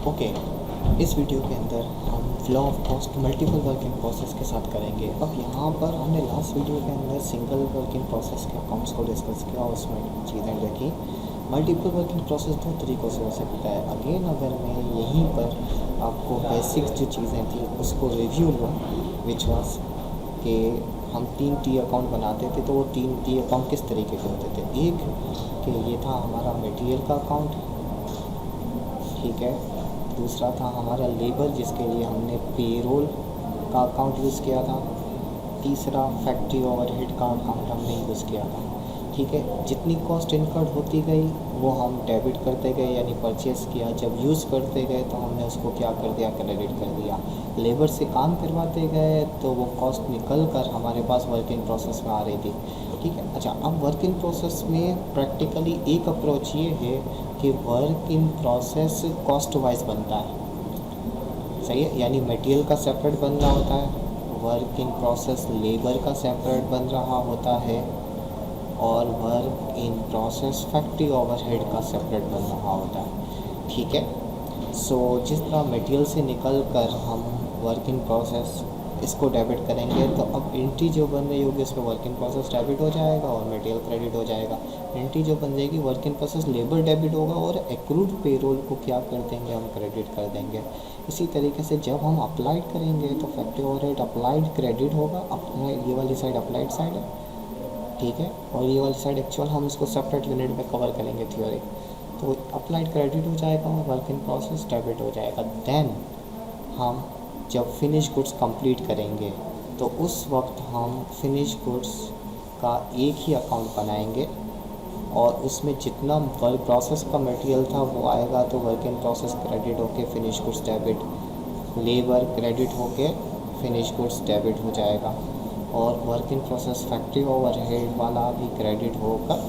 Okay, इस video के अंदर हम flow of cost multiple working process के साथ करेंगे। अब यहाँ पर हमने लास्ट वीडियो के अंदर सिंगल वर्किंग प्रोसेस के अकाउंट्स को डिस्कस किया और उसमें चीज़ें देखी। मल्टीपल वर्किंग प्रोसेस दो तरीक़ों से हो सकता है। अगेन अगर मैं यहीं पर आपको बेसिक जो चीज़ें थी उसको रिव्यू लूँ, विच वॉज कि हम 3 टी अकाउंट बनाते थे, तो वो 3 टी अकाउंट किस तरीके के होते थे। एक कि ये था हमारा मटेरियल का अकाउंट, ठीक है। दूसरा था हमारा लेबर, जिसके लिए हमने पेरोल का अकाउंट यूज़ किया था। तीसरा फैक्ट्री ओवरहेड का अकाउंट हमने यूज़ किया था, ठीक है। जितनी कॉस्ट इनकर्ड होती गई वो हम डेबिट करते गए, यानी परचेस किया। जब यूज़ करते गए तो हमने उसको क्या कर दिया, क्रेडिट कर दिया। लेबर से काम करवाते गए तो वो कॉस्ट निकल कर हमारे पास वर्किंग प्रोसेस में आ रही थी, ठीक है। अच्छा, अब वर्किंग प्रोसेस में प्रैक्टिकली एक अप्रोच ये है कि work in process cost wise बनता है, सही है। यानी मटेरियल का सेपरेट बन रहा होता है, वर्क इन प्रोसेस लेबर का सेपरेट बन रहा होता है, और work in process factory overhead का सेपरेट बन रहा होता है, ठीक है। सो जिस तरह मटेरियल से निकल कर हम वर्क इन प्रोसेस इसको डेबिट करेंगे, तो अब एंट्री जो बन रही होगी उसमें वर्क इन प्रोसेस डेबिट हो जाएगा और मटेरियल क्रेडिट हो जाएगा। एंट्री जो बन जाएगी work in process labour debit होगा और एक्रूड पेरोल को क्या कर देंगे, हम क्रेडिट कर देंगे। इसी तरीके से जब हम अप्लाइड करेंगे तो फैक्ट्री ओवरहेड अप्लाइड क्रेडिट होगा। अपना ये वाली साइड अप्लाइड साइड है, ठीक है, और ये वाली साइड एक्चुअल हम इसको सेपरेट यूनिट में कवर करेंगे थ्योरी। तो अप्लाइड क्रेडिट हो जाएगा और वर्क इन प्रोसेस डेबिट हो जाएगा। देन हम जब फिनिश गुड्स कंप्लीट करेंगे तो उस वक्त हम फिनिश गुड्स का एक ही अकाउंट बनाएंगे और उसमें जितना वर्क प्रोसेस का मटेरियल था वो आएगा, तो वर्क इन प्रोसेस क्रेडिट होके finish goods debit, labour credit होके फिनिश गुड्स डेबिट हो जाएगा, और work in process factory overhead वाला भी क्रेडिट होकर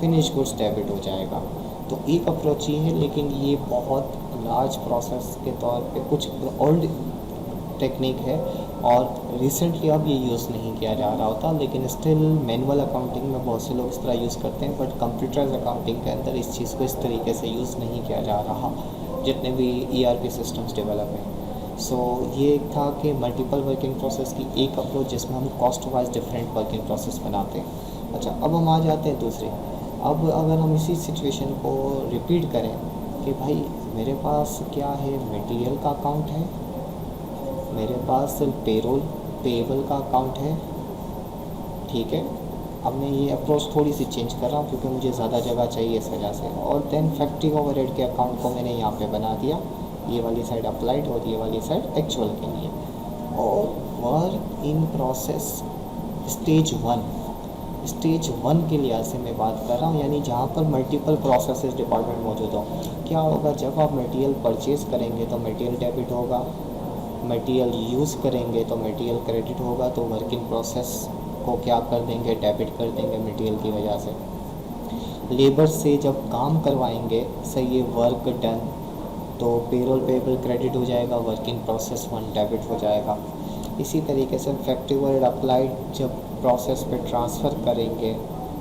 फिनिश गुड्स डेबिट हो जाएगा। तो एक अप्रोच ये है, लेकिन ये बहुत लार्ज प्रोसेस के तौर पे कुछ ओल्ड टेक्निक है और रिसेंटली अब ये यूज़ नहीं किया जा रहा होता, लेकिन स्टिल मैनुअल अकाउंटिंग में बहुत से लोग इस तरह यूज़ करते हैं, बट कंप्यूटराइज अकाउंटिंग के अंदर इस चीज़ को इस तरीके से यूज़ नहीं किया जा रहा, जितने भी ERP सिस्टम्स डेवलप हैं। सो ये था कि मल्टीपल वर्किंग प्रोसेस की एक अप्रोच जिसमें हम cost wise different working process बनाते हैं। अच्छा, अब हम आ जाते हैं दूसरे। अब अगर हम इसी सिचुएशन को रिपीट करें कि भाई मेरे पास क्या है, मटेरियल का अकाउंट है, मेरे पास पेरोल पेबल का अकाउंट है, ठीक है। अब मैं ये अप्रोच थोड़ी सी चेंज कर रहा हूँ क्योंकि मुझे ज़्यादा जगह चाहिए इस वजह से। और देन फैक्ट्री ओवरहेड के अकाउंट को मैंने यहाँ पे बना दिया, ये वाली साइड अप्लाइड और ये वाली साइड एक्चुअल के लिए। और work in process stage one के लिहाज से मैं बात कर रहा हूँ, यानी जहाँ पर मल्टीपल प्रोसेसेस डिपार्टमेंट मौजूद हो। क्या होगा, जब आप मटेरियल परचेज़ करेंगे तो मटेरियल डेबिट होगा, मटेरियल यूज़ करेंगे तो मटेरियल क्रेडिट होगा, तो वर्क इन प्रोसेस को क्या कर देंगे, डेबिट कर देंगे मटेरियल की वजह से। लेबर से जब काम करवाएंगे, सही है, वर्क डन, तो पेरोल पेबल क्रेडिट हो जाएगा, वर्क इन प्रोसेस 1 डेबिट हो जाएगा। इसी तरीके से फैक्ट्री ओवरहेड अप्लाइड जब प्रोसेस पे ट्रांसफ़र करेंगे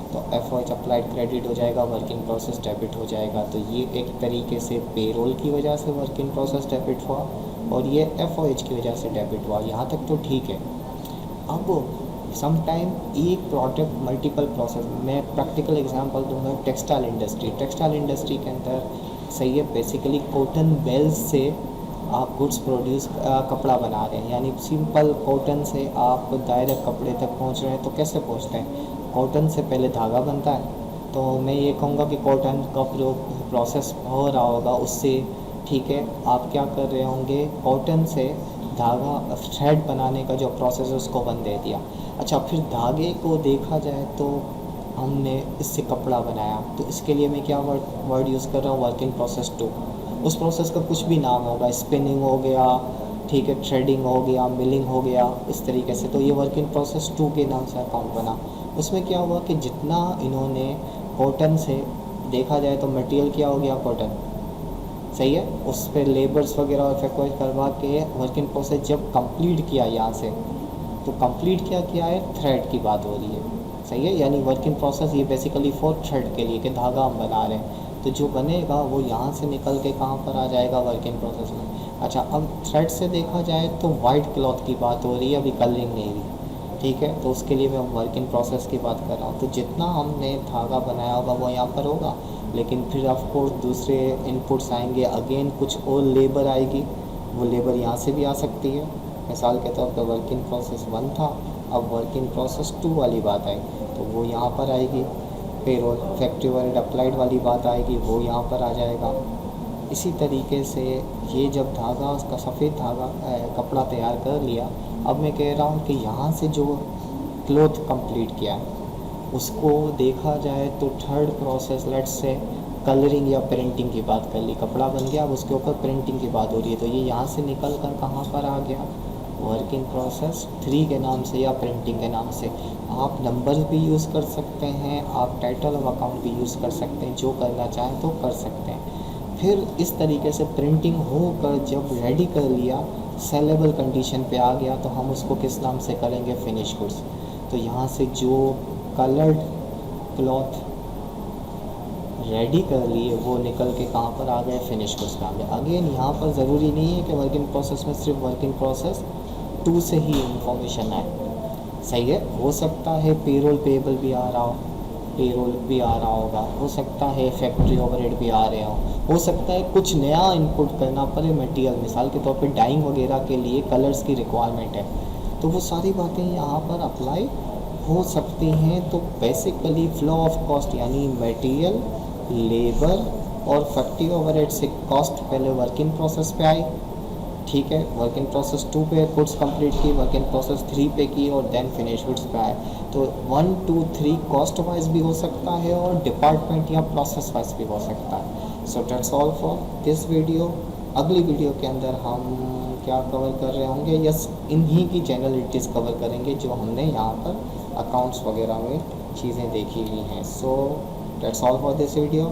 तो FOH अप्लाइड क्रेडिट हो जाएगा, वर्क इन प्रोसेस डेबिट हो जाएगा। तो ये एक तरीके से पेरोल की वजह से वर्क इन प्रोसेस डेबिट हुआ और ये FOH की वजह से डेबिट हुआ। यहाँ तक तो ठीक है। अब समटाइम एक प्रोडक्ट मल्टीपल प्रोसेस, मैं प्रैक्टिकल एग्जांपल दूंगा, टेक्सटाइल इंडस्ट्री के अंदर, सही है, बेसिकली कॉटन बेल्स से आप गुड्स प्रोड्यूस कपड़ा बना रहे हैं, यानी सिंपल कॉटन से आप डायरेक्ट कपड़े तक पहुंच रहे हैं। तो कैसे पहुंचते हैं, कॉटन से पहले धागा बनता है, तो मैं ये कहूँगा कि कॉटन का जो प्रोसेस हो रहा होगा उससे, ठीक है, आप क्या कर रहे होंगे, कॉटन से धागा थ्रेड बनाने का जो प्रोसेस है उसको बंद दे दिया। अच्छा, फिर धागे को देखा जाए तो हमने इससे कपड़ा बनाया, तो इसके लिए मैं क्या वर्ड यूज़ कर रहा हूँ, वर्क इन प्रोसेस 2। उस प्रोसेस का कुछ भी नाम होगा, स्पिनिंग हो गया, ठीक है, थ्रेडिंग हो गया, मिलिंग हो गया, इस तरीके से। तो ये वर्क इन प्रोसेस 2 के नाम से अकाउंट बना। उसमें क्या हुआ कि जितना इन्होंने कॉटन से, देखा जाए तो मटेरियल क्या हो गया, कॉटन, सही है, उस पर लेबर्स वगैरह और फैक्ट्री करवा के वर्क इन प्रोसेस जब कंप्लीट किया यहाँ से, तो कंप्लीट क्या किया है, थ्रेड की बात हो रही है, सही है। यानी वर्क इन प्रोसेस ये बेसिकली फॉर थ्रेड के लिए कि धागा हम बना रहे हैं। तो जो बनेगा वो यहाँ से निकल के कहाँ पर आ जाएगा, वर्क इन प्रोसेस में। अच्छा, अब थ्रेड से देखा जाए तो वाइट क्लॉथ की बात हो रही है, अभी कलरिंग नहीं हुई, ठीक है। तो उसके लिए मैं वर्क इन प्रोसेस की बात कर रहा हूँ। तो जितना हमने धागा बनाया होगा वो यहाँ पर होगा, लेकिन फिर ऑफकोर्स दूसरे इनपुट्स आएंगे, अगेन कुछ और लेबर आएगी, वो लेबर यहाँ से भी आ सकती है। मिसाल के तौर पर वर्क इन प्रोसेस 1 था, अब वर्क इन प्रोसेस 2 वाली बात आई तो वो यहाँ पर आएगी। पेरोल फैक्ट्री ओवरहेड अप्लाइड वाली बात आएगी, वो यहाँ पर आ जाएगा। इसी तरीके से ये जब धागा, उसका सफ़ेद धागा कपड़ा तैयार कर लिया, अब मैं कह रहा हूँ कि यहाँ से जो क्लोथ कंप्लीट किया उसको देखा जाए तो third process, let's say colouring या प्रिंटिंग की बात कर ली, कपड़ा बन गया, अब उसके ऊपर प्रिंटिंग की बात हो रही है, तो ये यहाँ से निकल कर कहाँ पर आ गया, वर्क इन प्रोसेस 3 के नाम से या प्रिंटिंग के नाम से। आप नंबर्स भी यूज़ कर सकते हैं, आप टाइटल ऑफ अकाउंट भी यूज़ कर सकते हैं, जो करना चाहें तो कर सकते हैं। फिर इस तरीके से प्रिंटिंग होकर जब रेडी कर लिया, सेलेबल कंडीशन पे आ गया, तो हम उसको किस नाम से करेंगे, फिनिश गुड्स। तो यहाँ से जो कलर्ड क्लॉथ रेडी कर लिए वो निकल के कहाँ पर आ गए, फिनिश गुड्स में आ गए। अगेन यहाँ पर ज़रूरी नहीं है कि वर्क इन प्रोसेस में सिर्फ वर्क इन प्रोसेस 2 से ही इंफॉर्मेशन आए, सही है। हो सकता है पेरोल पेबल भी आ रहा हो, पेरोल भी आ रहा होगा, हो सकता है फैक्ट्री ओवरहेड भी आ रहे हो सकता है कुछ नया इनपुट करना पड़े मटेरियल, मिसाल के तौर पे डाइंग वगैरह के लिए कलर्स की रिक्वायरमेंट है, तो वो सारी बातें यहाँ पर अप्लाई हो सकती हैं। तो बेसिकली फ्लो ऑफ कॉस्ट यानी मटेरियल, लेबर और फैक्ट्री ओवरहेड से कॉस्ट पहले वर्क इन प्रोसेस पे आई, ठीक है। वर्क इन प्रोसेस 2 पे गुड्स कंप्लीट की, वर्क इन प्रोसेस 3 पे की और देन फिनिश गुड्स पे आए। तो 1 2 3 कॉस्ट वाइज भी हो सकता है और डिपार्टमेंट या प्रोसेस वाइज भी हो सकता है। So that's all for this video. अगली वीडियो के अंदर हम क्या कवर कर रहे होंगे, यस इन्हीं की जनरलिटीज़ कवर करेंगे जो हमने यहाँ पर अकाउंट्स वगैरह में चीज़ें देखी हुई हैं। So that's all for this video.